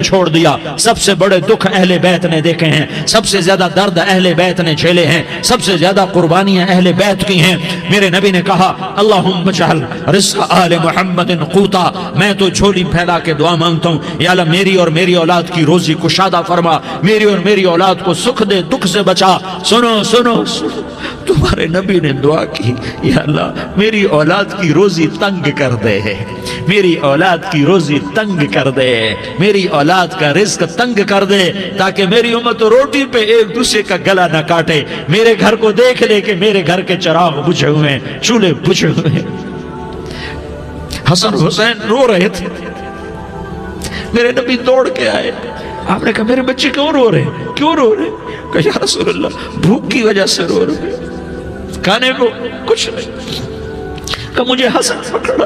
چھوڑ دیا. سب سے بڑے دکھ اہل بیت نے دیکھے ہیں, سب سے زیادہ درد اہل بیت نے جھیلے ہیں, سب سے زیادہ قربانیاں اہل بیت کی ہیں. میرے نبی نے کہا اللہم اجعل رزق آل محمد قوتا, میں تو جھولی پھیلا کے دعا مانگتا ہوں, یا اللہ میری اور میری اولاد کی روزی کشادہ فرما, میری اور میری اولاد کو سکھ دے, دکھ سے بچا. سنو سنو سنو, تمہارے نبی نے دعا کی, یا اللہ میری اولاد کی روزی تنگ کر دے, میری اولاد کی روزی تنگ کر دے, میری اولاد کا رزق تنگ کر دے, تاکہ میری امت روٹی پہ ایک دوسرے کا گلا نہ کاٹے. میرے گھر کو دیکھ لے کہ میرے گھر کے چراغ بجھے ہوئے ہیں, چولہے بجھے ہوئے ہیں. حسن حسین رو رہے تھے, میرے نبی دوڑ کے آئے. آپ نے کہا میرے بچے کیوں رو رہے ہیں, کیوں رو رہے ہیں؟ کہا یا رسول اللہ بھوک کی وجہ سے رو رہے ہیں, کھانے کو کچھ نہیں. کہ مجھے حسن پکڑا.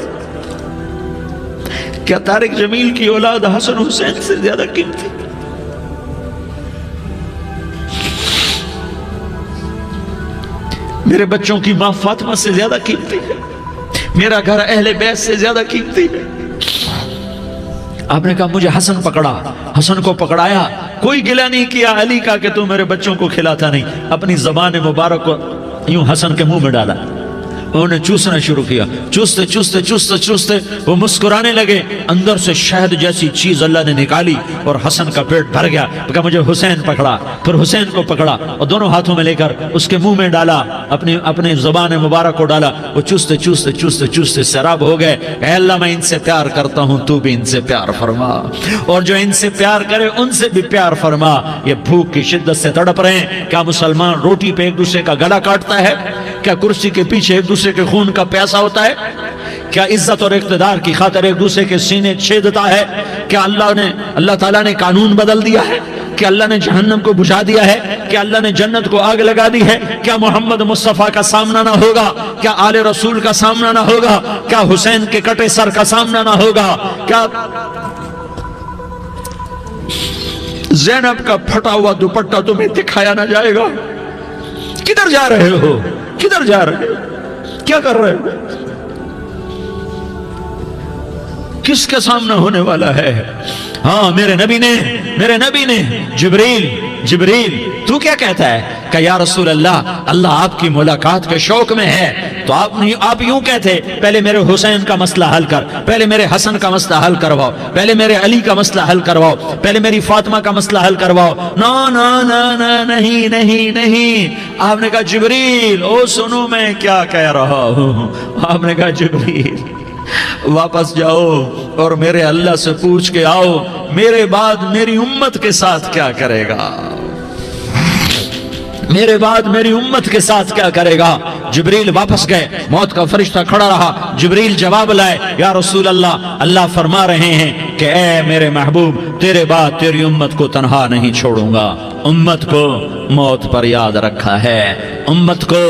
کیا طارق جمیل کی اولاد حسن حسین سے زیادہ قیمتی؟ میرے بچوں کی ماں فاطمہ سے زیادہ قیمتی ہے, میرا گھر اہل بیت سے زیادہ قیمتی ہے. آپ نے کہا مجھے حسن پکڑا. حسن کو پکڑایا, کوئی گلہ نہیں کیا علی کا کہ تو میرے بچوں کو کھلاتا نہیں. اپنی زبان مبارک کو یوں حسن کے منہ میں ڈالا, انہوں نے چوسنا شروع کیا. چوستے چوستے چوستے چوستے وہ مسکرانے لگے. اندر سے شہد جیسی چیز اللہ نے نکالی اور حسن کا پیٹ بھر گیا. کہا مجھے حسین پکڑا. پھر حسین کو پکڑا اور دونوں ہاتھوں میں لے کر اس کے منہ میں ڈالا, اپنی زبان مبارک کو ڈالا. وہ چوستے چوستے چوستے چوستے سیراب ہو گئے. اے اللہ میں ان سے پیار کرتا ہوں, تو بھی ان سے پیار فرما, اور جو ان سے پیار کرے ان سے بھی پیار فرما. یہ بھوک کی شدت سے تڑپ رہے ہیں. کیا مسلمان روٹی پہ ایک دوسرے کا گلا کاٹتا ہے؟ کیا کرسی کے پیچھے ایک دوسرے کے خون کا پیاسا ہوتا ہے؟ کیا عزت اور اقتدار کی خاطر ایک دوسرے کے سینے چھیدتا ہے؟ کیا اللہ تعالیٰ نے قانون بدل دیا ہے؟ کیا اللہ نے جہنم کو بجھا دیا ہے؟ کیا اللہ نے جنت کو آگ لگا دی ہے؟ کیا محمد مصطفیٰ کا سامنا نہ ہوگا؟ کیا آل رسول کا سامنا نہ ہوگا؟ کیا حسین کے کٹے سر کا سامنا نہ ہوگا؟ کیا زینب کا پھٹا ہوا دوپٹہ تمہیں دکھایا نہ جائے گا؟ کدھر جا رہے ہو؟ کدھر جا رہے ہو؟ کیا کر رہے ہو؟ کس کا سامنا ہونے والا ہے؟ ہاں میرے نبی نے جبریل تو کیا کہتا ہے؟ کہ یا رسول اللہ آپ کی ملاقات کے شوق میں ہے. تو آپ یوں کہتے پہلے میرے حسین کا مسئلہ حل کر, پہلے میرے حسن کا مسئلہ حل کرواؤ, پہلے میرے علی کا مسئلہ حل کرواؤ, پہلے میری فاطمہ کا مسئلہ حل کرواؤ. نہیں. آپ نے کہا جبریل او سنو میں کیا کہہ رہا ہوں. آپ نے کہا جبریل واپس جاؤ اور میرے اللہ سے پوچھ کے آؤ میرے بعد میری امت کے ساتھ کیا کرے گا, میرے بعد میری امت کے ساتھ کیا کرے گا. جبریل واپس گئے, موت کا فرشتہ کھڑا رہا. جبریل جواب لائے, یا رسول اللہ فرما رہے ہیں کہ اے میرے محبوب تیرے بعد تیری امت کو تنہا نہیں چھوڑوں گا. امت کو موت پر یاد رکھا ہے, امت کو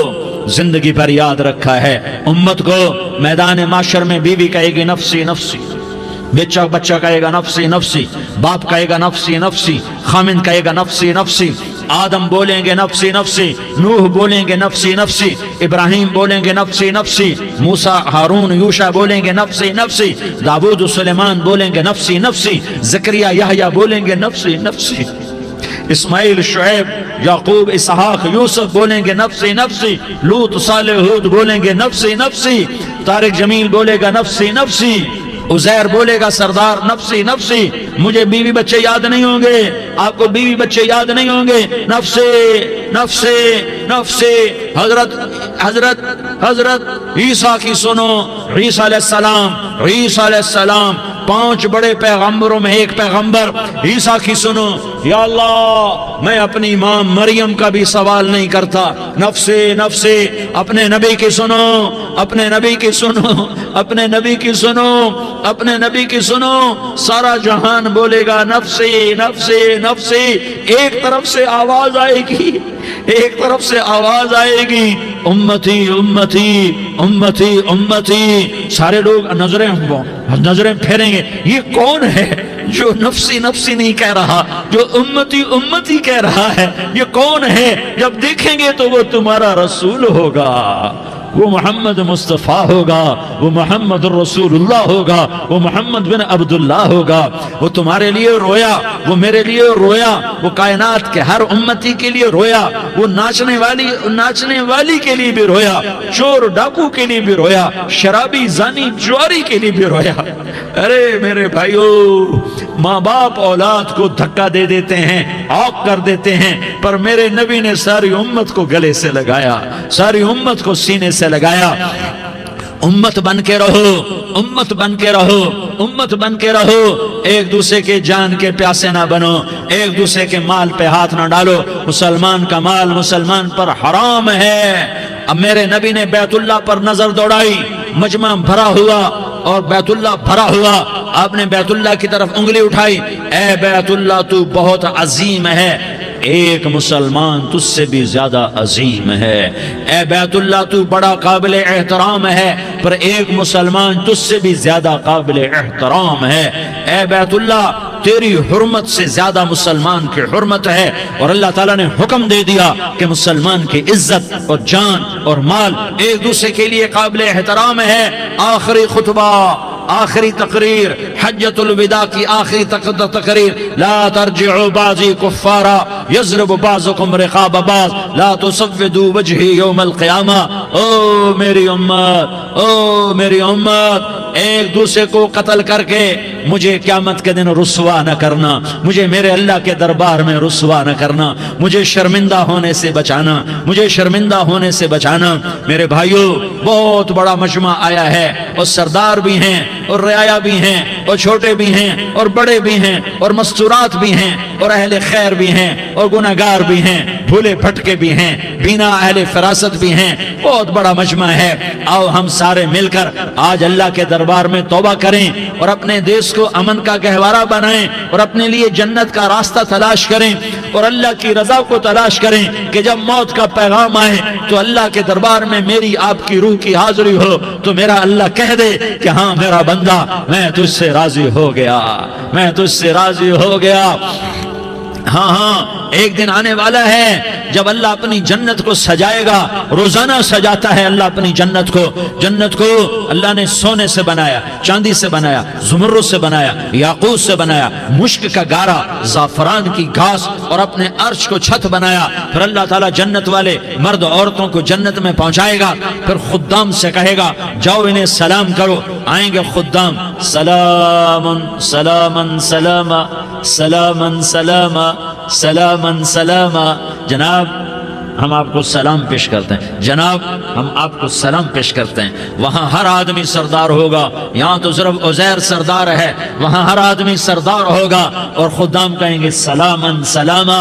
زندگی پر یاد رکھا ہے, امت کو میدان معاشر میں بیوی کہے گی نفسی نفسی, بچہ کہے گا نفسی نفسی, باپ کہے گا نفسی نفسی, خامن کہے گا نفسی نفسی, آدم بولیں گے نفسی نفسی, نوح بولیں گے نفسی نفسی, ابراہیم بولیں گے نفسی نفسی, موسیٰ ہارون یوشع بولیں گے نفسی نفسی, داؤد و سلیمان بولیں گے نفسی نفسی, زکریا یحییٰ بولیں گے نفسی نفسی, اسماعیل شعیب یعقوب اسحاق یوسف بولیں گے نفسی نفسی, لوط صالح ہود بولیں گے نفسی نفسی, طارق جمیل بولے گا نفسی نفسی, عزیر بولے گا سردار نفسی نفسی. مجھے بیوی بچے یاد نہیں ہوں گے, آپ کو بیوی بچے یاد نہیں ہوں گے, نفسی نفسی نفسی. حضرت عیسیٰ کی سنو, عیسیٰ علیہ السلام 5 بڑے پیغمبروں میں ایک پیغمبر عیسیٰ کی سنو. یا اللہ میں اپنی ماں مریم کا بھی سوال نہیں کرتا, نفسی نفسی. اپنے نبی کی سنو, اپنے نبی کی سنو, اپنے نبی کی سنو, اپنے نبی کی سنو. سارا جہان بولے گا نفسی نفسی نفسی. ایک طرف سے آواز آئے گی, ایک طرف سے آواز آئے گی امتی امتی امتی امتی. سارے لوگ نظریں پھیریں گے, یہ کون ہے جو نفسی نفسی نہیں کہہ رہا, جو امتی امتی کہہ رہا ہے؟ یہ کون ہے؟ جب دیکھیں گے تو وہ تمہارا رسول ہوگا. وہ محمد مصطفیٰ ہوگا، وہ محمد رسول اللہ ہوگا، وہ محمد بن عبداللہ ہوگا۔ وہ تمہارے لیے رویا، وہ میرے لیے رویا، وہ کائنات کے ہر امتی کے لیے رویا، وہ ناچنے والی کے لیے بھی رویا، چور ڈاکو کے لیے بھی رویا، شرابی زانی جواری کے لیے بھی رویا۔ ارے میرے بھائیو، ماں باپ اولاد کو دھکا دے دیتے ہیں، عوق کر دیتے ہیں، پر میرے نبی نے ساری امت کو گلے سے لگایا، ساری امت کو سینے سے لگایا۔ امت بن کے رہو، امت بن کے رہو، امت بن کے رہو، ایک دوسرے کے جان کے پیاسے نہ بنو، ایک دوسرے کے مال پہ ہاتھ نہ ڈالو۔ مسلمان کا مال مسلمان پر حرام ہے۔ اب میرے نبی نے بیت اللہ پر نظر دوڑائی، مجمع بھرا ہوا اور بیت اللہ بھرا ہوا، آپ نے بیت اللہ کی طرف انگلی اٹھائی، اے بیت اللہ تو بہت عظیم ہے، ایک مسلمان تجھ سے بھی زیادہ عظیم ہے، اے بیت اللہ تو بڑا قابل احترام ہے، پر ایک مسلمان تجھ سے بھی زیادہ قابل احترام ہے، اے بیت اللہ تیری حرمت سے زیادہ مسلمان کی حرمت ہے۔ اور اللہ تعالیٰ نے حکم دے دیا کہ مسلمان کی عزت اور جان اور مال ایک دوسرے کے لیے قابل احترام ہے۔ آخری خطبہ، آخری تقریر، حجۃ الوداع کی آخری تقریر، لا ترجعوا بعضی کفارا یضرب بعضکم رقاب بعض لا تسودوا وجہی یوم القیامہ۔ او میری امت، او میری امت، ایک دوسرے کو قتل کر کے مجھے قیامت کے دن رسوا نہ کرنا، مجھے میرے اللہ کے دربار میں رسوا نہ کرنا، مجھے شرمندہ ہونے سے بچانا، مجھے شرمندہ ہونے سے بچانا۔ میرے بھائیو، بہت بڑا مجمع آیا ہے، اور سردار بھی ہیں اور رعایا بھی ہیں اور چھوٹے بھی ہیں اور بڑے بھی ہیں اور مستورات بھی ہیں اور اہل خیر بھی ہیں اور گناہگار بھی ہیں، بھولے بھٹکے بھی ہیں، بینا اہل فراست بھی ہیں، بہت بڑا مجمع ہے۔ آؤ ہم سارے مل کر آج اللہ کے دربار میں توبہ کریں اور اپنے دیش کو امن کا گہوارہ بنائیں اور اپنے لیے جنت کا راستہ تلاش کریں اور اللہ کی رضا کو تلاش کریں کہ جب موت کا پیغام آئے تو اللہ کے دربار میں میری آپ کی روح کی حاضری ہو تو میرا اللہ کہہ دے کہ ہاں میرا بندہ، میں تجھ سے راضی ہو گیا، میں تجھ سے راضی ہو گیا۔ ہاں ہاں، ایک دن آنے والا ہے جب اللہ اپنی جنت کو سجائے گا، روزانہ سجاتا ہے اللہ اپنی جنت کو۔ جنت کو اللہ نے سونے سے بنایا، چاندی سے بنایا، زمرد سے بنایا، یاقوت سے بنایا، مشک کا گارا، زعفران کی گھاس اور اپنے عرش کو چھت بنایا۔ پھر اللہ تعالیٰ جنت والے مرد عورتوں کو جنت میں پہنچائے گا، پھر خدام سے کہے گا جاؤ انہیں سلام کرو۔ آئیں گے خدام، سلامن سلامن سلاما سلامن سلاما سلامن سلاما۔ جناب ہم آپ کو سلام پیش کرتے ہیں، جناب ہم آپ کو سلام پیش کرتے ہیں۔ وہاں ہر آدمی سردار ہوگا، یہاں تو صرف عزیر سردار ہے، وہاں ہر آدمی سردار ہوگا اور خدام کہیں گے سلامن سلاما،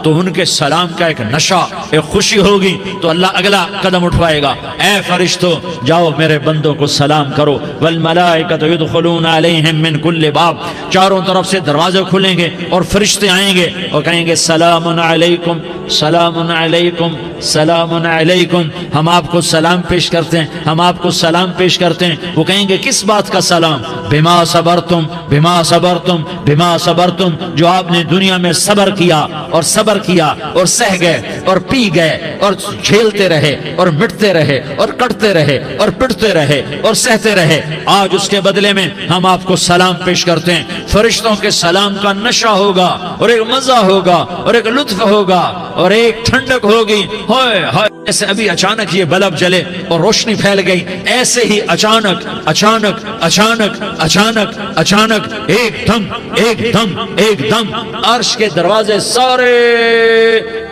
تو ان کے سلام کا ایک نشہ، ایک خوشی ہوگی، تو اللہ اگلا قدم اٹھوائے گا، اے فرشتوں جاؤ میرے بندوں کو سلام کرو۔ والملائکۃ یدخلون علیہم من کل باب، چاروں طرف سے دروازے کھلیں گے اور فرشتے آئیں گے اور کہیں گے سلام علیکم سلام علیکم سلام علیکم، ہم آپ کو سلام پیش کرتے ہیں، ہم آپ کو سلام پیش کرتے ہیں۔ وہ کہیں گے کس بات کا سلام؟ بما صبرتم بما صبرتم بما صبرتم، جو آپ نے دنیا میں صبر کیا اور صبر کیا اور سہ گئے اور پی گئے اور جھیلتے رہے اور مٹتے رہے اور کٹتے رہے اور پٹتے رہے اور سہتے رہے، آج اس کے بدلے میں ہم آپ کو سلام پیش کرتے ہیں۔ فرشتوں کے سلام کا نشہ ہوگا اور ایک مزہ ہوگا اور ایک لطف ہوگا اور ایک ٹھنڈک ہوگی۔ ہوئے ہوئے، ایسے ابھی اچانک یہ بلب جلے اور روشنی پھیل گئی، ایسے ہی اچانک اچانک اچانک اچانک اچانک ایک دم ایک دم ایک دم عرش کے دروازے سارے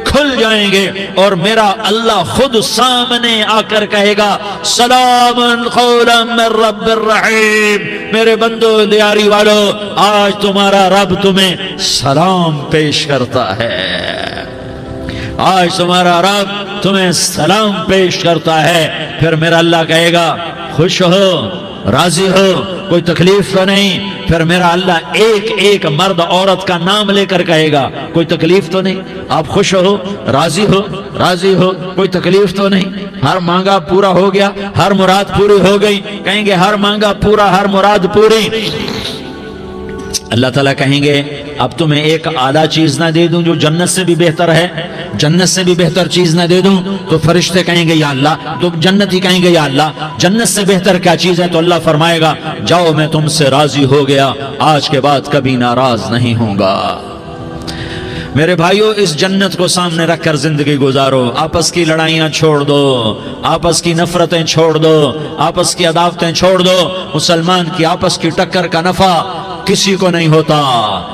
کھل جائیں گے اور میرا اللہ خود سامنے آ کر کہے گا سلام قولا من رب الرحیم۔ میرے بندو دیاری والو، آج تمہارا رب تمہیں سلام پیش کرتا ہے، آج تمہارا رب تمہیں سلام پیش کرتا ہے۔ پھر میرا اللہ کہے گا خوش ہو، راضی ہو، کوئی تکلیف تو نہیں؟ پھر میرا اللہ ایک ایک مرد عورت کا نام لے کر کہے گا کوئی تکلیف تو نہیں؟ آپ خوش ہو، راضی ہو، راضی ہو، کوئی تکلیف تو نہیں؟ ہر مانگا پورا ہو گیا، ہر مراد پوری ہو گئی؟ کہیں گے ہر مانگا پورا، ہر مراد پوری۔ اللہ تعالیٰ کہیں گے اب تمہیں ایک اعلیٰ چیز نہ دے دوں جو جنت سے بھی بہتر ہے؟ جنت سے بھی بہتر چیز نہ دے دوں؟ تو فرشتے کہیں گے یا اللہ، تو جنتی کہیں گے یا اللہ جنت سے بہتر کیا چیز ہے؟ تو اللہ فرمائے گا جاؤ میں تم سے راضی ہو گیا، آج کے بعد کبھی ناراض نہیں ہوں گا۔ میرے بھائیوں، اس جنت کو سامنے رکھ کر زندگی گزارو، آپس کی لڑائیاں چھوڑ دو، آپس کی نفرتیں چھوڑ دو، آپس کی عداوتیں چھوڑ دو۔ مسلمان کی آپس کی ٹکر کا نفع کسی کو نہیں ہوتا،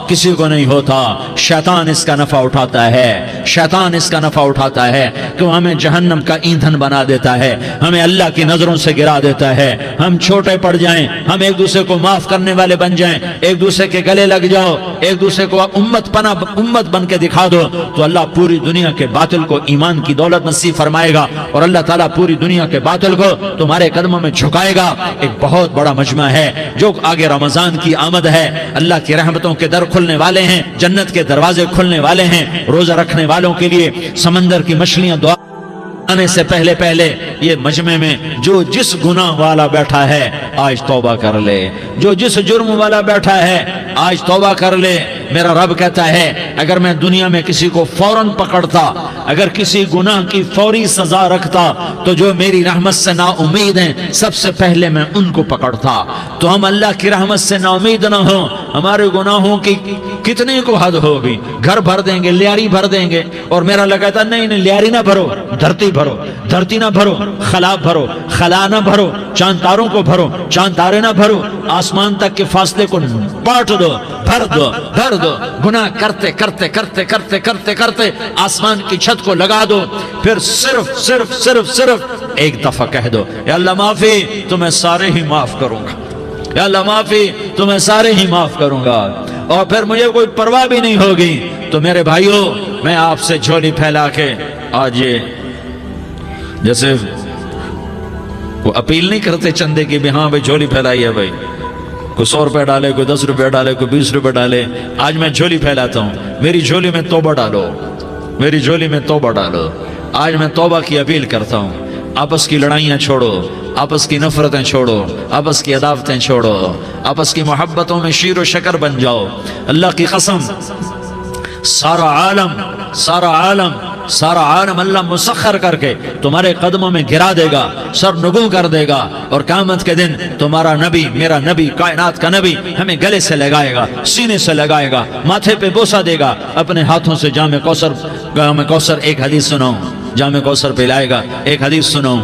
کسی کو نہیں ہوتا۔ شیطان اس کا نفع اٹھاتا ہے، شیطان اس کا نفع اٹھاتا ہے کہ وہ ہمیں جہنم کا ایندھن بنا دیتا ہے، ہمیں اللہ کی نظروں سے گرا دیتا ہے، ہم چھوٹے پڑ جائیں، ہم ایک دوسرے کو معاف کرنے والے بن جائیں، ایک دوسرے کے گلے لگ جاؤ، ایک دوسرے کو امت بن کے دکھا دو، تو اللہ پوری دنیا کے باطل کو ایمان کی دولت نصیب فرمائے گا، اور اللہ تعالیٰ پوری دنیا کے باطل کو تمہارے قدموں میں جھکائے گا۔ ایک بہت بڑا مجمع ہے جو آگے رمضان کی آمد ہے، اللہ کی رحمتوں کے در کھلنے والے ہیں، جنت کے دروازے کھلنے والے ہیں، روزہ رکھنے والوں کے لیے سمندر کی مچھلیاں دعا آنے سے پہلے یہ مجمع میں جو جس گناہ والا بیٹھا ہے آج توبہ کر لے، جو جس جرم والا بیٹھا ہے آج توبہ کر لے۔ میرا رب کہتا ہے اگر میں دنیا میں کسی کو فوراً پکڑتا، اگر کسی گناہ کی فوری سزا رکھتا، تو جو میری رحمت سے نا امید ہیں سب سے پہلے میں ان کو پکڑتا۔ تو ہم اللہ کی رحمت سے نا امید نہ ہوں، ہمارے گناہوں کی کتنے کو حد ہوگی، گھر بھر دیں گے، لیاری بھر دیں گے، اور میرا اللہ کہتا نہیں لیاری نہ بھرو، دھرتی بھرو، دھرتی نہ بھرو، خلا بھرو، خلا نہ بھرو، چاند تاروں کو بھرو، چاند تارے نہ بھرو، آسمان تک کے فاصلے کو بانٹ دو، بھر دو، بھر دو، گناہ کرتے کرتے کرتے کرتے کرتے کرتے آسمان کی چھت کو لگا دو، پھر صرف صرف صرف صرف ایک دفعہ کہہ دو یا اللہ معافی، تو میں سارے ہی معاف کروں گا، یا اللہ معافی، تو میں سارے ہی معاف کروں گا، اور پھر مجھے کوئی پرواہ بھی نہیں ہوگی۔ تو میرے بھائیوں، میں آپ سے جھولی پھیلا کے آج یہ جیسے وہ اپیل نہیں کرتے چندے کی بھی ہاں بھائی جھولی پھیلائی ہے، بھائی کوئی 100 روپے ڈالے، کوئی 10 روپے ڈالے، کوئی 20 روپے ڈالے، آج میں جھولی پھیلاتا ہوں، میری جھولی میں توبہ ڈالو، میری جھولی میں توبہ ڈالو۔ آج میں توبہ کی اپیل کرتا ہوں، آپس کی لڑائیاں چھوڑو، آپس کی نفرتیں چھوڑو، آپس کی عداوتیں چھوڑو، آپس کی محبتوں میں شیر و شکر بن جاؤ۔ اللہ کی قسم، سارا عالم اللہ مسخر کر کے تمہارے قدموں میں گرا دے گا، سر نگوں کر دے گا، اور قیامت کے دن تمہارا نبی، میرا نبی، کائنات کا نبی ہمیں گلے سے لگائے گا، سینے سے لگائے گا، ماتھے پہ بوسہ دے گا، اپنے ہاتھوں سے جام کوثر ایک حدیث سناؤں، جام کوثر پلائے گا، ایک حدیث سناؤں۔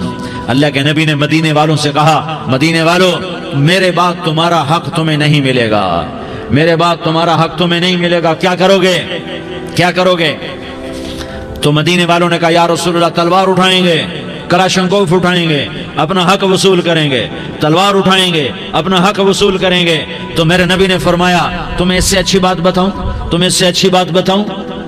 اللہ کے نبی نے مدینے والوں سے کہا، مدینے والوں میرے بعد تمہارا حق تمہیں نہیں ملے گا، میرے بعد تمہارا حق تمہیں نہیں ملے گا، کیا کرو گے؟ کیا کرو گے؟ تو مدینے والوں نے کہا یا رسول اللہ تلوار اٹھائیں گے، کراشنکوف اٹھائیں گے، اپنا حق وصول کریں گے، تلوار اٹھائیں گے، اپنا حق وصول کریں گے۔ تو میرے نبی نے فرمایا تمہیں اس سے اچھی بات بتاؤں، تمہیں اس سے اچھی بات بتاؤں،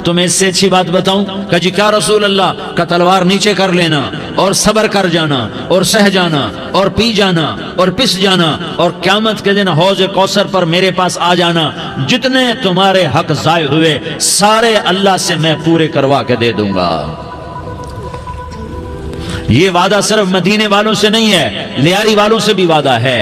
تمہیں اس سے اچھی بات بتاؤں؟ کہا جی کیا رسول اللہ؟ کا تلوار نیچے کر لینا، اور صبر کر جانا، اور سہ جانا، اور پی جانا، اور پس جانا، اور قیامت کے دن حوض کوثر پر میرے پاس آ جانا، جتنے تمہارے حق ضائع ہوئے سارے اللہ سے میں پورے کروا کے دے دوں گا۔ یہ وعدہ صرف مدینے والوں سے نہیں ہے، لیاری والوں سے بھی وعدہ ہے،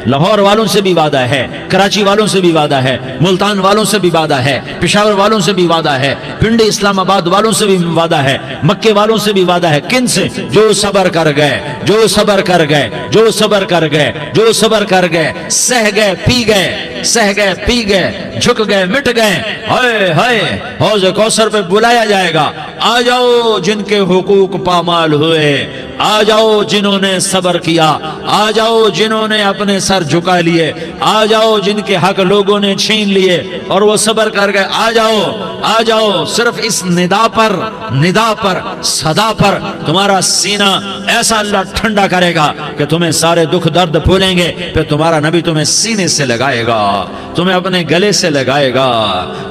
لاہور والوں سے بھی وعدہ ہے، کراچی والوں سے بھی وعدہ ہے، ملتان والوں سے بھی وعدہ ہے، پشاور والوں سے بھی وعدہ ہے، پنڈی اسلام آباد والوں سے بھی وعدہ ہے، مکے والوں سے بھی وعدہ ہے۔ کن سے؟ جو صبر کر گئے، جو صبر کر گئے، جو صبر کر گئے، جو صبر کر گئے، سہ گئے، پی گئے، سہ گئے، پی گئے، جھک گئے، مٹ گئے، ہائے ہائے حوض کوثر پہ بلایا جائے گا، آ جاؤ جن کے حقوق پامال ہوئے، آ جاؤ جنہوں نے صبر کیا، آ جاؤ جنہوں نے اپنے سر جھکا لیے، آ جاؤ جن کے حق لوگوں نے چھین لیے اور وہ صبر کر گئے، آ جاؤ، آ جاؤ۔ صرف اس ندا پر صدا پر تمہارا سینہ ایسا اللہ ٹھنڈا کرے گا کہ تمہیں سارے دکھ درد بھولیں گے، پھر تمہارا نبی تمہیں سینے سے لگائے گا، تمہیں اپنے گلے سے لگائے گا،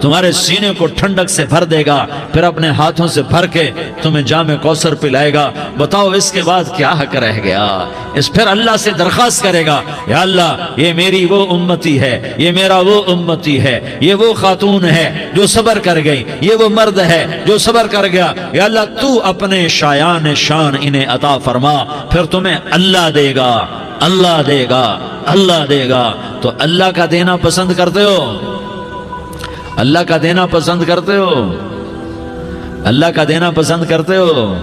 تمہارے سینے کو ٹھنڈک سے بھر دے گا، پھر اپنے ہاتھوں سے بھر کے تمہیں جام کوثر پلائے گا۔ بتاؤ اس کے بعد کیا حق رہ گیا؟ اس پھر اللہ سے درخواست کرے گا یا اللہ یہ میری وہ امتی ہے، یہ میرا وہ امتی ہے، یہ وہ خاتون ہے جو صبر کر گئی، یہ وہ مرد ہے جو صبر کر گیا، یا اللہ تو اپنے شایان شان انہیں عطا فرما، پھر تمہیں اللہ دے گا، اللہ دے گا، اللہ دے گا۔ تو اللہ کا دینا پسند کرتے ہو؟ اللہ کا دینا پسند کرتے ہو؟ اللہ کا دینا پسند کرتے ہو؟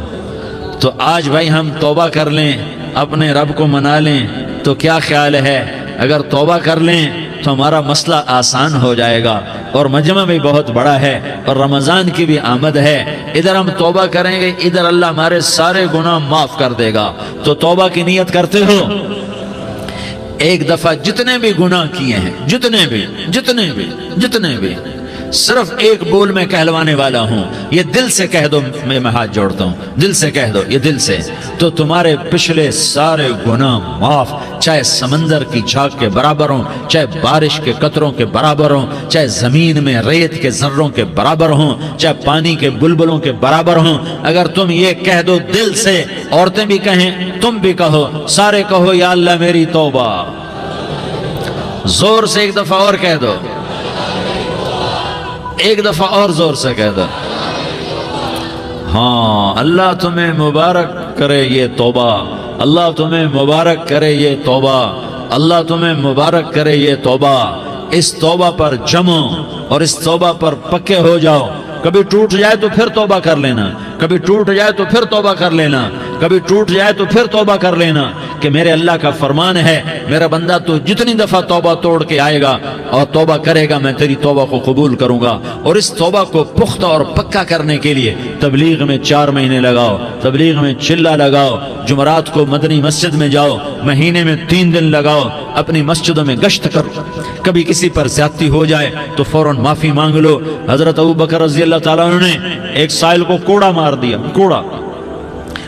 تو آج بھائی ہم توبہ کر لیں، اپنے رب کو منا لیں، تو کیا خیال ہے اگر توبہ کر لیں تو ہمارا مسئلہ آسان ہو جائے گا، اور مجمع بھی بہت بڑا ہے اور رمضان کی بھی آمد ہے، ادھر ہم توبہ کریں گے، ادھر اللہ ہمارے سارے گناہ معاف کر دے گا۔ تو توبہ کی نیت کرتے ہو؟ ایک دفعہ جتنے بھی گناہ کیے ہیں، جتنے بھی صرف ایک بول میں کہلوانے والا ہوں، یہ دل سے کہہ دو، میں ہاتھ جوڑتا ہوں، دل سے کہہ دو، یہ دل سے، تو تمہارے پچھلے سارے گناہ معاف، چاہے سمندر کی جھاگ کے برابر ہوں، چاہے بارش کے قطروں کے برابر ہوں، چاہے زمین میں ریت کے ذروں کے برابر ہوں، چاہے پانی کے بلبلوں کے برابر ہوں۔ اگر تم یہ کہہ دو دل سے، عورتیں بھی کہیں، تم بھی کہو، سارے کہو یا اللہ میری توبہ، زور سے ایک دفعہ اور کہہ دو، ایک دفعہ اور زور سے کہہ دو۔ ہاں، اللہ تمہیں مبارک کرے یہ توبہ، اللہ تمہیں مبارک کرے یہ توبہ، اللہ تمہیں مبارک کرے یہ توبہ۔ اس توبہ پر جمو اور اس توبہ پر پکے ہو جاؤ۔ کبھی ٹوٹ جائے تو پھر توبہ کر لینا، کبھی ٹوٹ جائے تو پھر توبہ کر لینا، کبھی ٹوٹ جائے تو پھر توبہ کر لینا، کہ میرے اللہ کا فرمان ہے، میرا بندہ تو جتنی دفعہ توبہ توڑ کے آئے گا اور توبہ کرے گا، میں تیری توبہ کو قبول کروں گا۔ اور اس توبہ کو پختہ اور پکا کرنے کے لیے تبلیغ میں 4 مہینے لگاؤ، تبلیغ میں چلہ لگاؤ، جمعرات کو مدنی مسجد میں جاؤ، مہینے میں 3 دن لگاؤ، اپنی مسجدوں میں گشت کرو، کبھی کسی پر زیادتی ہو جائے تو فوراً معافی مانگ لو۔ حضرت ابوبکر رضی اللہ تعالیٰ عنہ نے ایک سائل کو کوڑا مار دیا، کوڑا،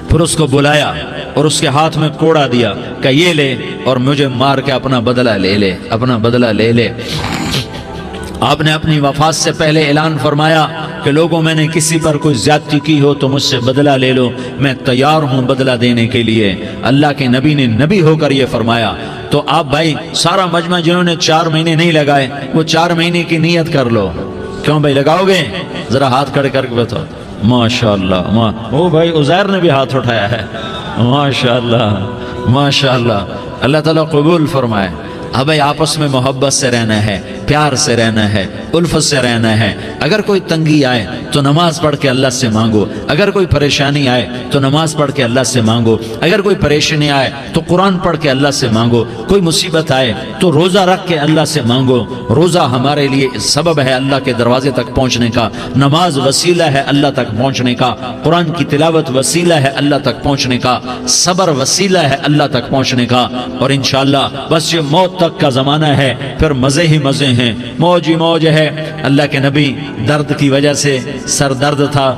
پھر اس کو بلایا اور اس کے ہاتھ میں کوڑا دیا کہ یہ لے اور مجھے مار کے اپنا بدلہ لے لے، اپنا بدلہ لے لے۔ آپ نے اپنی وفات سے پہلے اعلان فرمایا کہ لوگوں، میں نے کسی پر کوئی زیادتی کی ہو تو مجھ سے بدلہ لے لو، میں تیار ہوں بدلہ دینے کے لیے۔ اللہ کے نبی نے نبی ہو کر یہ فرمایا۔ تو آپ بھائی سارا مجمع جنہوں نے 4 مہینے نہیں لگائے، وہ 4 مہینے کی نیت کر لو۔ کیوں بھائی لگاؤ گے؟ ذرا ہاتھ کھڑے کر کے بتاؤ۔ ماشاءاللہ، وہ بھائی عزیر نے بھی ہاتھ اٹھایا ہے، ماشاءاللہ ماشاءاللہ، اللہ تعالیٰ قبول فرمائے۔ اب بھائی آپس میں محبت سے رہنا ہے، پیار سے رہنا ہے، الفت سے رہنا ہے۔ اگر کوئی تنگی آئے تو نماز پڑھ کے اللہ سے مانگو، اگر کوئی پریشانی آئے تو نماز پڑھ کے اللہ سے مانگو، اگر کوئی پریشانی آئے تو قرآن پڑھ کے اللہ سے مانگو، کوئی مصیبت آئے تو روزہ رکھ کے اللہ سے مانگو۔ روزہ ہمارے لیے سبب ہے اللہ کے دروازے تک پہنچنے کا، نماز وسیلہ ہے اللہ تک پہنچنے کا، قرآن کی تلاوت وسیلہ ہے اللہ تک پہنچنے کا، صبر وسیلہ ہے اللہ تک پہنچنے کا۔ اور انشاءاللہ بس یہ موت تک کا زمانہ ہے، پھر مزے ہی مزے ہیں، موج ہی موج ہے۔ اللہ کے نبی درد کی وجہ سے سر درد تھا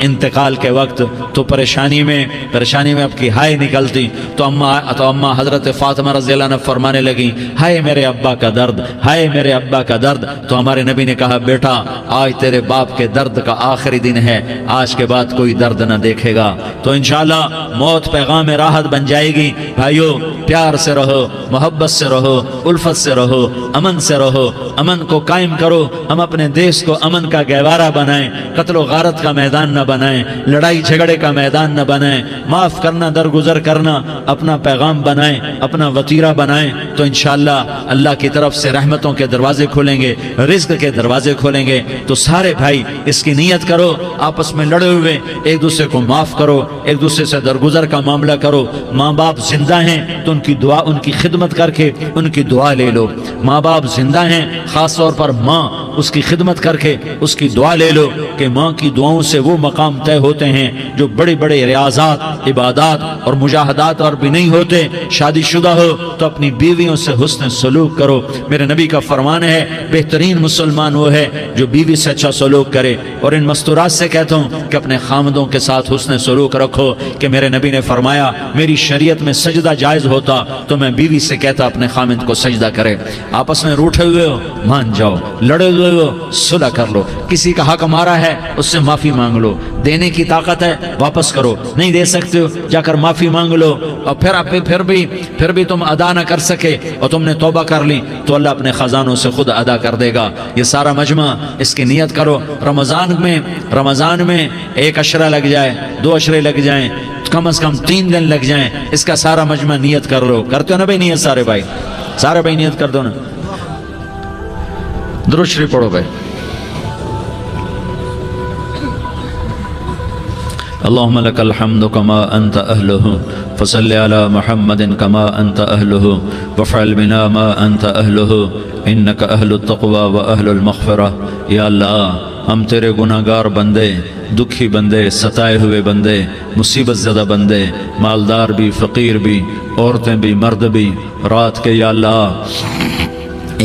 انتقال کے وقت، تو پریشانی میں اب کی ہائے نکلتی، تو اماں حضرت فاطمہ رضی اللہ عنہ فرمانے لگی، ہائے میرے ابا کا درد، ہائے میرے ابا کا درد۔ تو ہمارے نبی نے کہا، بیٹا آج تیرے باپ کے درد کا آخری دن ہے، آج کے بعد کوئی درد نہ دیکھے گا۔ تو انشاءاللہ موت پیغام راحت بن جائے گی۔ بھائیو پیار سے رہو، محبت سے رہو، الفت سے رہو، امن سے رہو، امن کو قائم کرو۔ ہم اپنے دیش کو امن کا گہوارہ بنائیں، قتل و غارت کا میدان نہ بنائیں، لڑائی جھگڑے کا میدان نہ بنائیں، معاف کرنا درگزر کرنا اپنا پیغام بنائیں، اپنا وطیرہ بنائیں۔ تو انشاءاللہ اللہ کی طرف سے رحمتوں کے دروازے کھولیں گے، رزق کے دروازے کھولیں گے۔ تو سارے بھائی اس کی نیت کرو، آپس میں لڑے ہوئے ایک دوسرے کو معاف کرو، ایک دوسرے سے درگزر کا معاملہ کرو۔ ماں باپ زندہ ہیں تو ان کی دعا، ان کی خدمت کر کے ان کی دعا لے لو۔ ماں باپ زندہ ہیں، خاص طور پر ماں، اس کی خدمت کر کے اس کی دعا لے لو، کہ ماں کی دعاؤں سے وہ مقام طے ہوتے ہیں جو بڑے بڑے ریاضات، عبادات اور مجاہدات اور بھی نہیں ہوتے۔ شادی شدہ ہو تو اپنی بیویوں سے حسن سلوک کرو۔ میرے نبی کا فرمان ہے، بہترین مسلمان وہ ہے جو بیوی سے اچھا سلوک کرے۔ اور ان مستورات سے کہتا ہوں کہ اپنے خامدوں کے ساتھ حسن سلوک رکھو، کہ میرے نبی نے فرمایا، میری شریعت میں سجدہ جائز ہوتا تو میں بیوی سے کہتا اپنے خامد کو سجدہ کرے۔ آپس میں روٹھے ہوئے ہو مان جاؤ، لڑے ہوئے ہو صلح کر لو، کسی کا حق مارا ہے اس سے معافی مانگ لو، دینے کی طاقت ہے واپس کرو، نہیں دے سکتے ہو جا کر معافی مانگ لو۔ اور پھر بھی تم ادا نہ کر سکے اور تم نے توبہ کر لی تو اللہ اپنے خزانوں سے خود ادا کر دے گا۔ یہ سارا مجمع اس کی نیت کرو۔ رمضان میں 1 عشرہ لگ جائے، 2 عشرے لگ جائیں، کم از کم 3 دن لگ جائیں، اس کا سارا مجمع نیت کر لو۔ کرتے ہو نا بھائی نیت؟ سارے بھائی نیت کر دو نا۔ درود شریف پڑھو بھائی۔ اللهم لك الحمد كما أنت أهله فصل على محمد كما أنت أهله وافعل بنا ما أنت أهله إنك أهل التقوى وأهل المغفرة. یا اللہ ہم تیرے گناہگار بندے، دکھی بندے، ستائے ہوئے بندے، مصیبت زدہ بندے، مالدار بھی، فقیر بھی، عورتیں بھی، مرد بھی، رات کے یا اللہ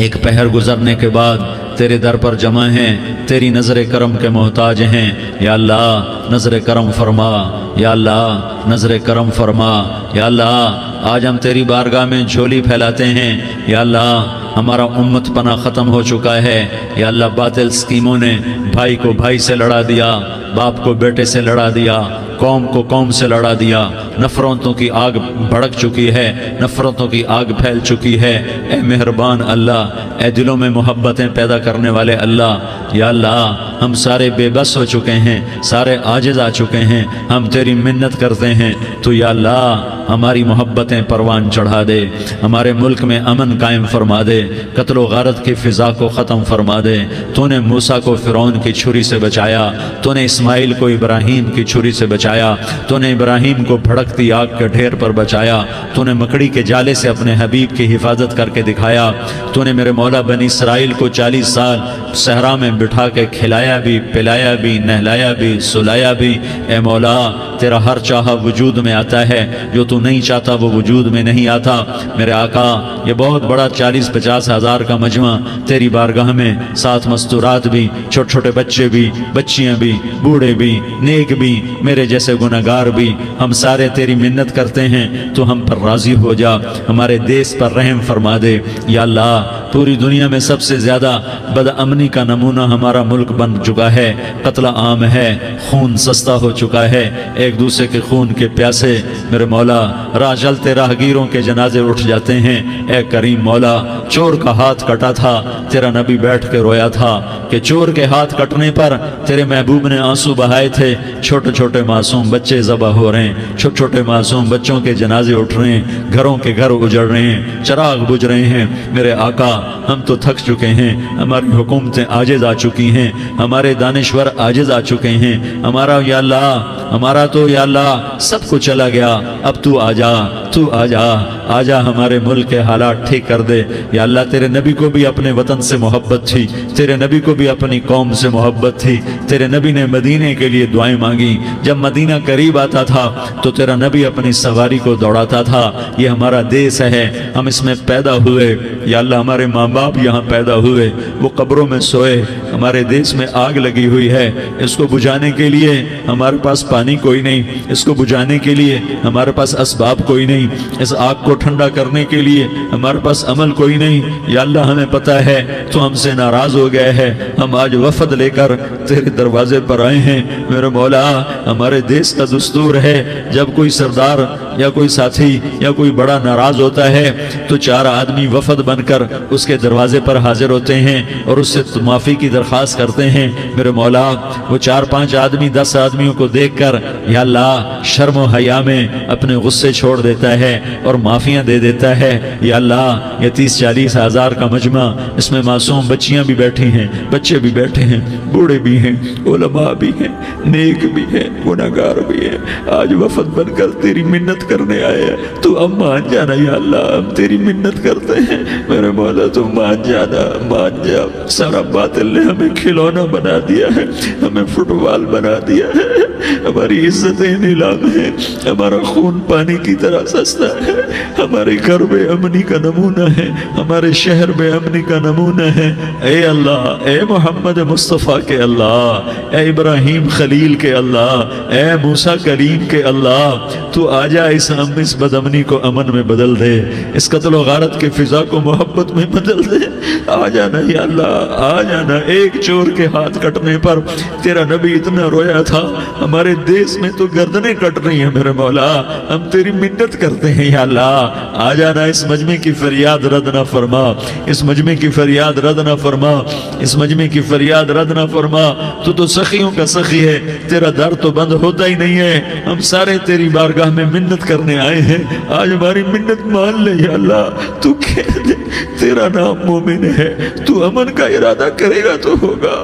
ایک پہر گزرنے کے بعد تیرے در پر جمع ہیں، تیری نظر کرم کے محتاج ہیں. یا اللہ نظر کرم فرما، یا اللہ نظر کرم فرما. یا اللہ آج ہم تیری بارگاہ میں جھولی پھیلاتے ہیں. یا اللہ ہمارا امت پناہ ختم ہو چکا ہے. یا اللہ باطل اسکیموں نے بھائی کو بھائی سے لڑا دیا، باپ کو بیٹے سے لڑا دیا، قوم کو قوم سے لڑا دیا. نفرتوں کی آگ بھڑک چکی ہے، نفرتوں کی آگ پھیل چکی ہے. اے مہربان اللہ، اے دلوں میں محبتیں پیدا کرنے والے اللہ. یا اللہ ہم سارے بے بس ہو چکے ہیں، سارے عاجز آ چکے ہیں، ہم تیری منت کرتے ہیں. تو یا اللہ ہماری محبتیں پروان چڑھا دے، ہمارے ملک میں امن قائم فرما دے، قتل و غارت کی فضا کو ختم فرما دے. تو نے موسیٰ کو فرعون کی چھری سے بچایا، تو نے اسماعیل کو ابراہیم کی چھری سے بچایا، تو نے ابراہیم کو بھڑکتی آگ کے ڈھیر پر بچایا، تو نے مکڑی کے جالے سے اپنے حبیب کی حفاظت کر کے دکھایا. تو نے میرے مولا بنی اسرائیل کو 40 سال صحرا میں بٹھا کے کھلایا بھی، پلایا بھی، نہلایا بھی، سلایا بھی. اے مولا تیرا ہر چاہا وجود میں آتا ہے، جو تو نہیں چاہتا وہ وجود میں نہیں آتا. میرے آقا یہ بہت بڑا 40-50 ہزار کا مجمع تیری بارگاہ میں، ساتھ مستورات بھی، چھوٹے چھوٹے بچے بھی، بچیاں بھی، بوڑھے بھی، نیک بھی، میرے جیسے گناہگار بھی، ہم سارے تیری منت کرتے ہیں تو ہم پر راضی ہو جا، ہمارے دیس پر رحم فرما دے. یا اللہ پوری دنیا میں سب سے زیادہ بدامنی کا نمونہ ہمارا ملک بن چکا ہے، قتل عام ہے، خون سستا ہو چکا ہے، ایک دوسرے کے خون کے پیاسے. میرے مولا راہ چلتے راہگیروں کے جنازے اٹھ جاتے ہیں. اے کریم مولا چور کا ہاتھ کٹا تھا، تیرا نبی بیٹھ کے رویا تھا کہ چور کے ہاتھ کٹنے پر تیرے محبوب نے آنسو بہائے تھے. چھوٹے چھوٹے معصوم بچے ذبح ہو رہے ہیں، چھوٹے چھوٹے معصوم بچوں کے جنازے اٹھ رہے ہیں، گھروں کے گھر اجڑ رہے ہیں، چراغ بجھ رہے ہیں. میرے آقا ہم تو تھک چکے ہیں، ہماری حکومتیں عاجز آ چکی ہیں، ہمارے دانشور عاجز آ چکے ہیں. ہمارا یا اللہ ہمارا تو یا اللہ سب کچھ چلا گیا. اب تو آ جا، تو آ جا، آ جا ہمارے ملک کے حالات ٹھیک کر دے. یا اللہ تیرے نبی کو بھی اپنے وطن سے محبت تھی، تیرے نبی کو بھی اپنی قوم سے محبت تھی. تیرے نبی نے مدینے کے لیے دعائیں مانگی. جب مدینہ قریب آتا تھا تو تیرا نبی اپنی سواری کو دوڑاتا تھا. یہ ہمارا دیس ہے، ہم اس میں پیدا ہوئے. یا اللہ ہمارے ماں باپ یہاں پیدا ہوئے، وہ قبروں میں سوئے. ہمارے دیس میں آگ لگی ہوئی ہے، اس کو بجھانے کے لیے ہمارے پاس پانی کوئی نہیں، اس کو بجھانے کے لیے ہمارے پاس اسباب کوئی نہیں، اس آگ کو ٹھنڈا کرنے کے لیے ہمارے پاس عمل کوئی نہیں. یا اللہ ہمیں پتہ ہے تو ہم سے ناراض ہو گئے ہے، ہم آج وفد لے کر تیرے دروازے پر آئے ہیں. میرے مولا ہمارے دیس کا دستور ہے جب کوئی سردار یا کوئی ساتھی یا کوئی بڑا ناراض ہوتا ہے تو 4 آدمی وفد بن کر اس کے دروازے پر حاضر ہوتے ہیں اور اس سے معافی کی درخواست کرتے ہیں. میرے مولا وہ 4-5 آدمی 10 آدمیوں کو دیکھ کر یا اللہ شرم و حیا میں اپنے غصے چھوڑ دیتا ہے اور معافیاں دے دیتا ہے. یا اللہ یہ 30-40 ہزار کا مجمع، اس میں معصوم بچیاں بھی بیٹھی ہیں، بچے بھی بیٹھے ہیں، بوڑھے بھی ہیں، علماء بھی ہیں، نیک بھی ہیں، گناہگار بھی ہیں. آج وفد بن کر تیری منت کرنے آئے ہیں، تو اب مان جانا. یا اللہ ہم تیری منت کرتے ہیں، میرے مولا تو مان جانا، مان جا. سارا باطل نے ہمیں کھلونا بنا دیا ہے، ہمیں فٹ بال بنا دیا ہے، ہماری عزتیں نیلام ہیں، ہمارا خون پانی کی طرح سستا ہے، ہمارے گھر بے امنی کا نمونہ ہے، ہمارے شہر بے امنی کا نمونہ ہے. اے اللہ، اے محمد مصطفیٰ کے اللہ، اے ابراہیم خلیل کے اللہ، اے موسیٰ کلیم کے اللہ، تو آجا اس بدامنی کو امن میں بدل دے، اس قتل و غارت کے فضا کو محبت میں بدل دے. آ جانا یا اللہ، آ جانا. ایک چور کے ہاتھ کٹنے پر تیرا نبی اتنا رویا تھا، ہمارے دیس میں تو گردنیں کٹ رہی ہیں. میرے مولا ہم تیری منت کرتے ہیں. یا اللہ آ جانا، اس مجمع کی فریاد رد نہ فرما، اس مجمع کی فریاد رد نہ فرما، اس مجمع کی فریاد رد نہ فرما. تو سخیوں کا سخی ہے، تیرا در تو بند ہوتا ہی نہیں ہے. ہم سارے تیری بارگاہ میں منت کرنے آئے ہیں، آج ہماری منت مان لے. یا اللہ تو کہہ دے تیرا نام مومن ہے، تو امن کا ارادہ کرے گا تو ہوگا.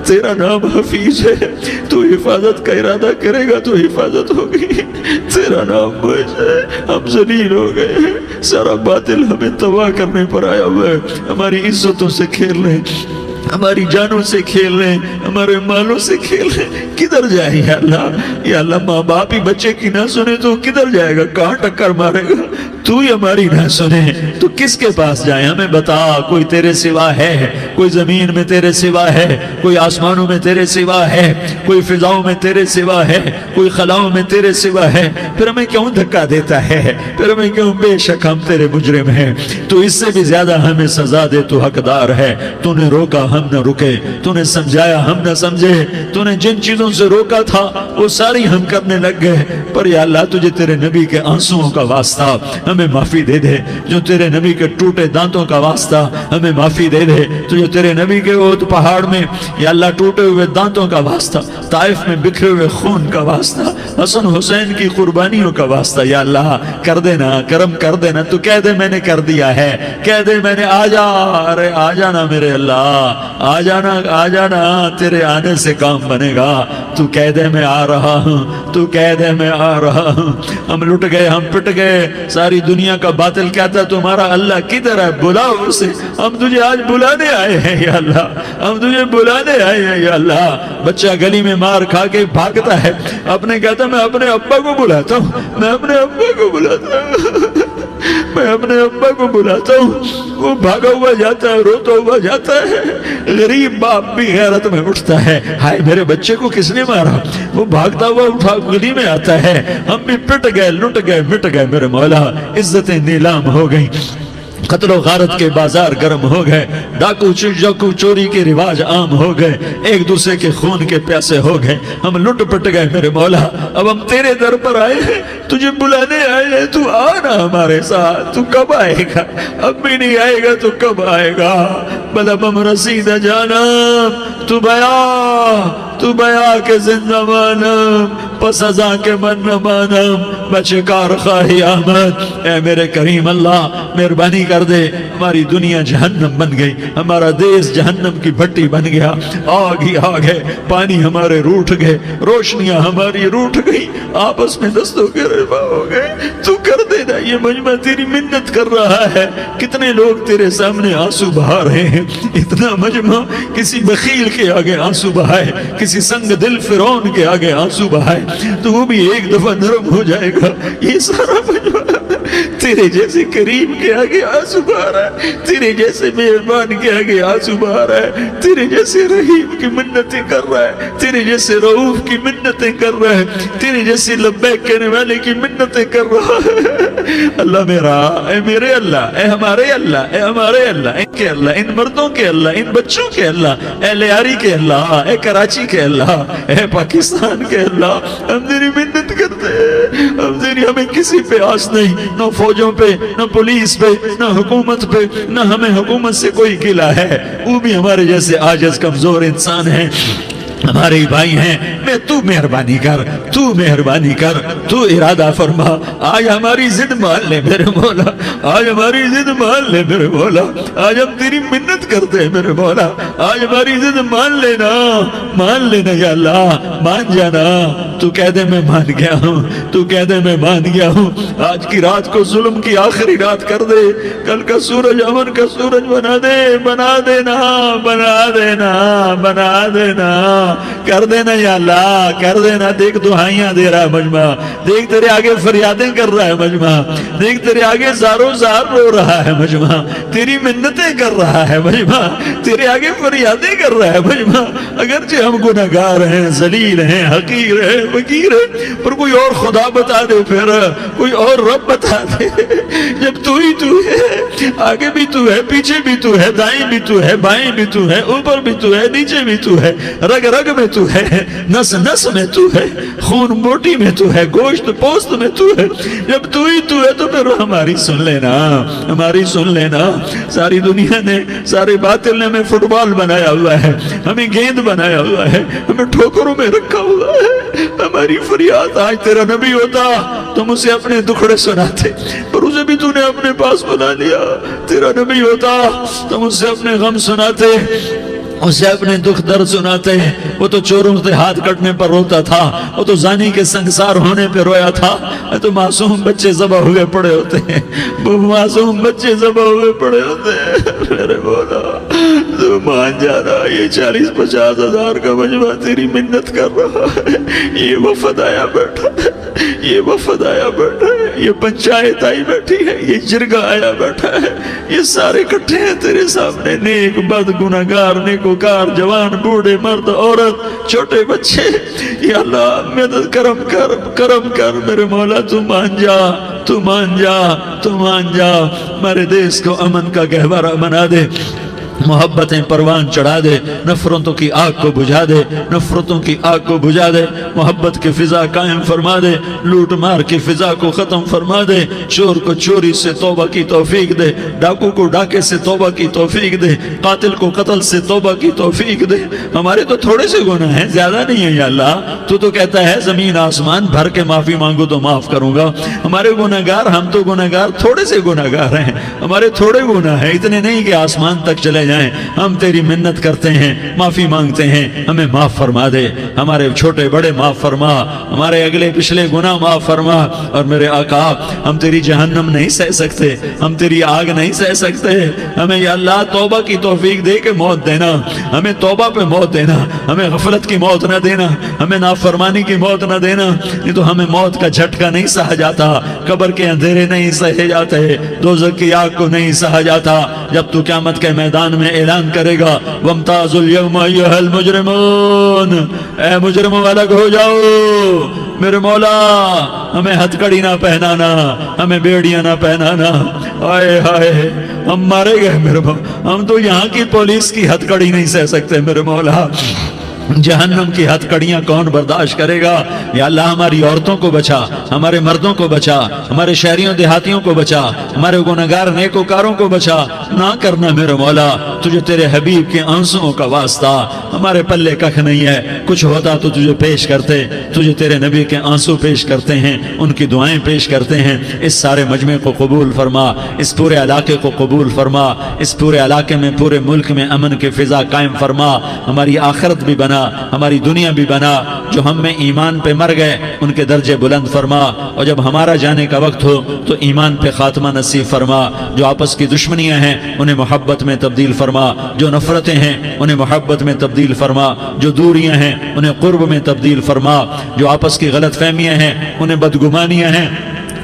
تیرا نام حفیظ ہے، تو تو حفاظت کا ارادہ کرے گا تو حفاظت ہوگی. تیرا نام مجھے ہم ذلیل ہو گئے. سارا باطل ہمیں تباہ کرنے پر آیا ہوا ہے. ہماری عزتوں سے کھیل رہے ہیں, ہماری جانوں سے کھیل رہے ہیں, ہمارے مالوں سے کھیل رہے ہیں. کدھر جائے یا اللہ؟ یا اللہ ماں باپ ہی بچے کی نہ سنے تو کدھر جائے گا؟ کہاں ٹکر مارے گا؟ تو ہی ہماری نہ سنے تو کس کے پاس جائیں؟ ہمیں بتا. کوئی تیرے سوا ہے؟ کوئی زمین میں تیرے سوا ہے؟ کوئی آسمانوں میں تیرے سوا ہے؟ کوئی فضاؤں میں تیرے سوا ہے؟ کوئی خلاؤں میں تیرے سوا ہے؟ پھر ہمیں کیوں دھکا دیتا ہے؟ پھر ہمیں کیوں؟ بے شک ہم تیرے مجرم ہیں. تو اس سے بھی زیادہ ہمیں سزا دے, تو حقدار ہے. تو نے روکا ہم نہ رکے, تو نے سمجھایا ہم نہ سمجھے, تو نے جن چیزوں سے روکا تھا وہ ساری ہم کرنے لگ گئے. پر یا اللہ تجھے تیرے نبی کے آنسوؤں کا واسطہ ہمیں معافی دے دے. جو تیرے نبی کے ٹوٹے دانتوں کا واسطہ ہمیں معافی دے دے. تو جو تیرے نبی کے وہ پہاڑ میں یا اللہ ٹوٹے ہوئے دانتوں کا واسطہ, طائف میں بکھرے ہوئے خون کا واسطہ, حسن حسین کی قربانیوں کا واسطہ یا اللہ کر دینا, کرم کر دینا. تو کہہ دے میں نے کر دیا ہے, کہہ دے میں نے. آ جا, ارے آ جانا میرے اللہ, آ جانا, آ جانا. تیرے آنے سے کام بنے گا. تو کہہ دے میں آ رہا ہوں, تو کہہ دے میں آ رہا ہوں. ہم لٹ گئے, ہم پٹ گئے. ساری دنیا کا باطل کہتا ہے تمہارا اللہ کدھر ہے؟ بلاؤ اسے. ہم تجھے آج بلانے آئے ہیں یا اللہ, ہم تجھے بلانے آئے ہیں یا اللہ. بچہ گلی میں مار کھا کے بھاگتا ہے, اپنے کہتا میں اپنے ابا کو بلاتا ہوں, میں اپنے ابا کو بلاتا ہوں, میں اپنے ابا کو بلاتا ہوں. وہ بھاگا ہوا جاتا ہے, روتا ہوا جاتا ہے. غریب باپ بھی غیرت میں اٹھتا ہے, ہائے میرے بچے کو کس نے مارا؟ وہ بھاگتا ہوا اٹھا گلی میں آتا ہے. ہم بھی پٹ گئے, لٹ گئے, مٹ گئے میرے مولا. عزتیں نیلام ہو گئی, قتل و غارت کے بازار گرم ہو گئے, ڈاکو چوری کے رواج عام ہو گئے, ایک دوسرے کے خون کے پیاسے ہو گئے. ہم لٹ پٹ گئے میرے مولا. اب ہم تیرے در پر آئے ہیں, تجھے بلانے آئے ہیں. تو آنا ہمارے ساتھ. تو کب آئے گا؟ اب بھی نہیں آئے گا تو کب آئے گا؟ بلبم رسید جانم تو بیا کے زندہ مانم, پس ازاں کے من نہ مانم, بچکار خواہی آمد. اے میرے کریم اللہ مہربانی کر دے. ہماری دنیا جہنم بن گئی, ہمارا دیس جہنم کی بھٹی بن گیا. آگ ہی آگ ہے, پانی ہمارے روٹھ گئے, روشنیاں ہماری روٹھ گئی, آپس میں دستوں کے رفا ہو گئے. تو کر دینا. یہ مجمع تیری منت کر رہا ہے. کتنے لوگ تیرے سامنے آنسو بہا رہے ہیں. اتنا مجمع کسی بخیل کے آگے آنسو بہائے, کسی سنگ دل فرعون کے آگے آنسو بہائے تو وہ بھی ایک دفعہ نرم ہو جائے گا. یہ سارا مجمع تیرے جیسے کریم کے آگے آنسو بہا رہا ہے, تیرے جیسے مہربان کے آگے آنسو بہا رہا ہے, تیرے جیسے رحیم کی منتیں کر رہا ہے, تیرے جیسے رؤوف کی منتیں کر رہا ہے, تیرے جیسے لبیک کہنے والے کی منتیں کر رہا ہے. اللہ میرا, اے میرے اللہ, اے ہمارے اللہ, اے ہمارے اللہ, ان کے اللہ, ان مردوں کے اللہ, ان بچوں کے اللہ, اے لیاری کے اللہ, اے کراچی کے اللہ, اے پاکستان کے اللہ, ہم تیری منت کرتے ہیں. ہم تیری, ہمیں کسی پہ آس نہیں, نہ فوجوں پہ, نہ پولیس پہ, نہ حکومت پہ, نہ ہمیں حکومت سے کوئی گلہ ہے. وہ بھی ہمارے جیسے عاجز کمزور انسان ہیں, ہمارے بھائی ہیں. میں تو مہربانی کر, تو مہربانی کر, تو ارادہ فرما. آج ہماری ضد مان لے میرے مولا, آج ہماری ضد مان لے میرے مولا. آج ہم تیری منت کرتے ہیں میرے مولا. آج ہماری ضد مان لینا, مان لینا یا اللہ, مان جانا. تو کہہ دے میں مان گیا ہوں, تو کہہ دے میں مان گیا ہوں. آج کی رات کو ظلم کی آخری رات کر دے. کل کا سورج امن کا سورج بنا دے, بنا دینا, بنا دینا, بنا دینا, کر دینا یا اللہ, کر دینا. دیکھ دعائیاں دے رہا ہے مجمع, دیکھ تیرے آگے فریادیں کر رہا ہے مجمع, دیکھ تیرے آگے زارو زار رو رہا ہے مجمع, تیری منتیں کر رہا ہے مجمع, تیرے آگے فریادیں کر رہا ہے مجمع. اگرچہ ہم گناہگار ہیں, ذلیل ہیں, حقیر ہیں, فقیر ہیں, پر کوئی اور خدا بتا دے, پھر کوئی اور رب بتا دے. جب تو ہی تو ہے, آگے بھی تو ہے, پیچھے بھی تو ہے, دائیں بھی تو ہے, بائیں بھی تو ہے, اوپر بھی تو ہے, نیچے بھی تو ہے, رگ رگ میں تو ہے, نس نس میں تو ہے, خون موٹی میں تو ہے, گوشت پوست میں تو ہے. جب تو ہی تو ہے تو پھر ہماری سن لینا, ہماری سن لینا. ساری دنیا نے, سارے باطل نے ہمیں فٹ بال بنایا ہوا ہے, ہمیں گیند بنایا ہوا ہے, ہمیں ٹھوکروں میں رکھا ہوا ہے. ہماری فریاد, آج تیرا نبی ہوتا تم اسے اپنے دکھڑے سناتے, پر اسے بھی تو نے اپنے پاس بنا لیا. تیرا نبی ہوتا تم اسے اپنے غم سناتے, اسے اپنے دکھ درد سناتے ہیں. وہ تو چوروں سے ہاتھ کٹنے پر روتا تھا, وہ تو زانی کے سنگسار ہونے پہ رویا تھا. تو معصوم بچے ذبح ہوئے پڑے ہوتے ہیں, وہ معصوم بچے ذبح ہوئے پڑے ہوتے ہیں. میرے مولا تو مان جا رہا, یہ 40-50 ہزار کا مجمع تیری منت کر رہا ہے. یہ وفد آیا بیٹھا ہے, یہ وفد آیا بیٹھا ہے, یہ پنچایت آئی بیٹھی ہے, یہ جرگہ آیا بیٹھا ہے, یہ سارے اکٹھے ہیں تیرے سامنے. نیک بد گناہگار نیکوکار, جوان بوڑھے مرد عورت چھوٹے بچے. یا اللہ مدد کرم کر, کرم کر میرے مولا. تو مان جا, تو مان جا, تو مان جا. ہمارے دیس کو امن کا گہوارہ بنا دے, محبتیں پروان چڑھا دے, نفرتوں کی آگ کو بجھا دے, نفرتوں کی آگ کو بجھا دے, محبت کی فضا قائم فرما دے, لوٹ مار کی فضا کو ختم فرما دے, چور کو چوری سے توبہ کی توفیق دے, ڈاکو کو ڈاکے سے توبہ کی توفیق دے, قاتل کو قتل سے توبہ کی توفیق دے. ہمارے تو تھوڑے سے گناہ ہیں, زیادہ نہیں ہے یا اللہ. تو کہتا ہے زمین آسمان بھر کے معافی مانگو تو معاف کروں گا. ہمارے گناہگار, ہم تو گناہگار تھوڑے سے گناہگار ہیں, ہمارے تھوڑے گناہ ہیں, اتنے نہیں کہ آسمان تک چلے جائیں. ہم تیری منت کرتے ہیں, معافی مانگتے ہیں, ہمیں معاف فرما دے. ہمارے چھوٹے بڑے معاف فرما, ہمارے اگلے پچھلے گناہ معاف فرما. اور میرے آقا ہم تیری جہنم نہیں سہ سکتے, ہم تیری آگ نہیں سہ سکتے. ہمیں یا اللہ توبہ کی توفیق دے کے موت دینا, ہمیں توبہ پہ موت دینا, ہمیں غفلت کی موت نہ دینا, ہمیں نافرمانی کی موت نہ دینا. نہیں تو ہمیں موت کا جھٹکا نہیں سہا جاتا, قبر کے اندھیرے نہیں سہے جاتے, دوزخ کی آگ کو نہیں سہا جاتا. جب تو قیامت کے میدان میں اعلان کرے گا وَامْتَازُوا الْيَوْمَ أَيُّهَا الْمُجْرِمُونَ, اے مجرموں الگ ہو جاؤ. میرے مولا ہمیں ہتھ کڑی نہ پہنانا, ہمیں بیڑیاں نہ پہنانا. آئے ہائے ہم مارے گئے میرے مولا, ہم تو یہاں کی پولیس کی ہتھ کڑی نہیں سہ سکتے میرے مولا. جہنم کی ہتھ کڑیاں کون برداشت کرے گا. یا اللہ ہماری عورتوں کو بچا, ہمارے مردوں کو بچا, ہمارے شہریوں دیہاتیوں کو بچا, ہمارے گناہگار نیکوکاروں کو بچا. نہ کرنا میرے مولا, تجھے تیرے حبیب کے آنسوؤں کا واسطہ, ہمارے پلے ککھ نہیں ہے. کچھ ہوتا تو تجھے پیش کرتے, تجھے تیرے نبی کے آنسو پیش کرتے ہیں, ان کی دعائیں پیش کرتے ہیں. اس سارے مجمع کو قبول فرما, اس پورے علاقے کو قبول فرما, اس پورے علاقے میں پورے ملک میں امن کی فضا قائم فرما. ہماری آخرت بھی بنا, ہماری دنیا بھی بنا. جو ہم میں ایمان پہ مر گئے ان کے درجے بلند فرما, اور جب ہمارا جانے کا وقت ہو تو ایمان پہ خاتمہ نصیب فرما. جو آپس کی دشمنیاں ہیں انہیں محبت میں تبدیل فرما, جو نفرتیں ہیں انہیں محبت میں تبدیل فرما, جو دوریاں ہیں انہیں قرب میں تبدیل فرما, جو آپس کی غلط فہمیاں ہیں انہیں بدگمانیاں ہیں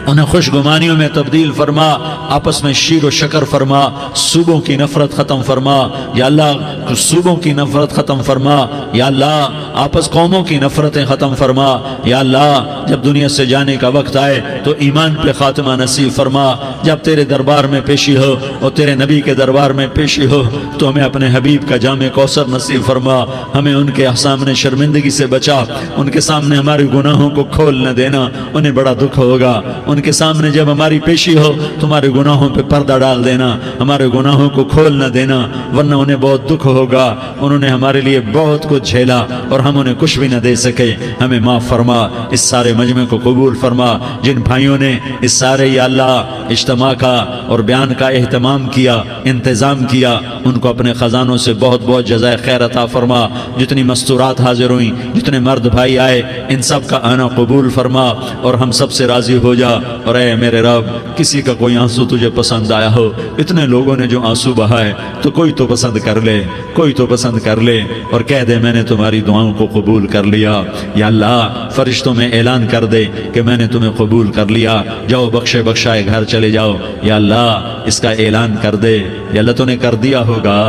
انہیں خوشگمانیوں میں تبدیل فرما. آپس میں شیر و شکر فرما, صوبوں کی نفرت ختم فرما. یا اللہ صوبوں کی نفرت ختم فرما. یا اللہ آپس قوموں کی نفرتیں ختم فرما. یا اللہ جب دنیا سے جانے کا وقت آئے تو ایمان پہ خاتمہ نصیب فرما. جب تیرے دربار میں پیشی ہو اور تیرے نبی کے دربار میں پیشی ہو تو ہمیں اپنے حبیب کا جام کوثر نصیب فرما. ہمیں ان کے سامنے شرمندگی سے بچا, ان کے سامنے ہمارے گناہوں کو کھول نہ دینا, انہیں بڑا دکھ ہوگا. ان کے سامنے جب ہماری پیشی ہو تمہارے گناہوں پہ پردہ ڈال دینا, ہمارے گناہوں کو کھول نہ دینا, ورنہ انہیں بہت دکھ ہوگا. انہوں نے ہمارے لیے بہت کچھ جھیلا اور ہم انہیں کچھ بھی نہ دے سکے. ہمیں معاف فرما, اس سارے مجمع کو قبول فرما. جن بھائیوں نے اس سارے یا اللہ اجتماع کا اور بیان کا اہتمام کیا, انتظام کیا, ان کو اپنے خزانوں سے بہت بہت جزائے خیر عطا فرما. جتنی مستورات حاضر ہوئیں, جتنے مرد بھائی آئے, ان سب کا آنا قبول فرما اور ہم سب سے راضی ہو جا. اور اے میرے رب کسی کا کوئی آنسو تجھے پسند آیا ہو, اتنے لوگوں نے جو آنسو بہائے تو کوئی تو پسند کر لے, کوئی تو پسند کر لے اور کہہ دے میں نے تمہاری دعاؤں کو قبول کر لیا. یا اللہ فرشتوں میں اعلان کر دے کہ میں نے تمہیں قبول کر لیا, جاؤ بخشے بخشائے گھر چلے جاؤ. یا اللہ اس کا اعلان کر دے. یا اللہ تو نے کر دیا ہوگا,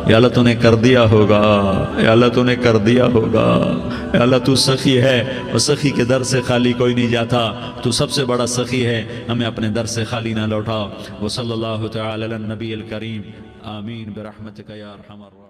یا اللہ تو نے کر دیا ہوگا, یا اللہ تو نے کر دیا ہوگا. یا اللہ تو سخی ہے اور سخی کے در سے خالی کوئی نہیں جاتا. تو سب سے بڑا سخی ہے, ہمیں اپنے در سے خالی نہ لوٹا. وصلی اللہ تعالی علی النبی الکریم. آمین برحمتک یا ارحم الراحمین.